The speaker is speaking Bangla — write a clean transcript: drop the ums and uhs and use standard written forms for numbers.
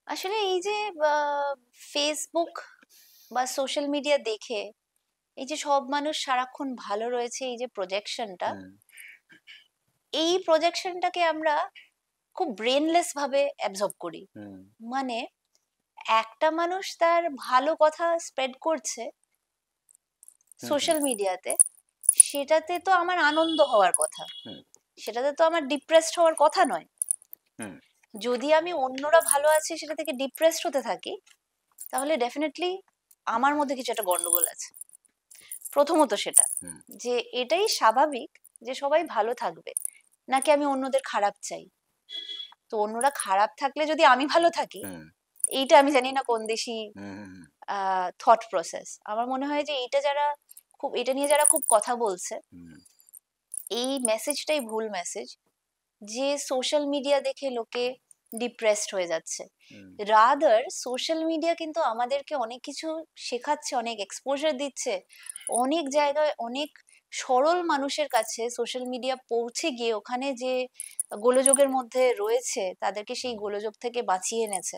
আসলে এই যে ফেসবুক বা সোশ্যাল মিডিয়া দেখে এই যে সব মানুষ সারাক্ষণ ভালো রয়েছে, এই যে প্রজেকশনটা, হুম, এই প্রজেকশনটাকে আমরা খুব ব্রেনলেস ভাবে অ্যাবজর্ব করি। হুম, মানে একটা মানুষ তার ভালো কথা স্প্রেড করছে হুম, হুম, সোশ্যাল মিডিয়াতে, সেটাতে তো আমার আনন্দ হওয়ার কথা, হুম, সেটাতে তো আমার ডিপ্রেসড হওয়ার কথা নয়। হুম, যদি আমি অন্যরা ভালো আছে সেটা থেকে ডিপ্রেসড হতে থাকি, তাহলে ডেফিনেটলি আমার মধ্যে কিছু একটা গন্ডগোল আছে। প্রথমত সেটা, হুম, যে এটাই স্বাভাবিক যে সবাই ভালো থাকবে, নাকি আমি অন্যদের খারাপ চাই। তো অন্যরা খারাপ থাকলে যদি আমি ভালো থাকি, হুম, এইটা আমি জানি না কোন দেশি হুম, থট প্রসেস। আমার মনে হয় যে এটা নিয়ে যারা খুব কথা বলছে, হুম, এই মেসেজটাই ভুল মেসেজ, যে সোশ্যাল মিডিয়া দেখে লোকে ডিপ্রেসড হয়ে যাচ্ছে। হুম, রাদার সোশ্যাল মিডিয়া কিন্তু আমাদেরকে অনেক কিছু শেখাচ্ছে, অনেক এক্সপোজার দিচ্ছে, অনেক জায়গায় অনেক সরল মানুষের কাছে সোশ্যাল মিডিয়া পৌঁছে গিয়ে ওখানে যে গোলযোগের মধ্যে রয়েছে তাদেরকে সেই গোলযোগ থেকে বাঁচিয়ে এনেছে।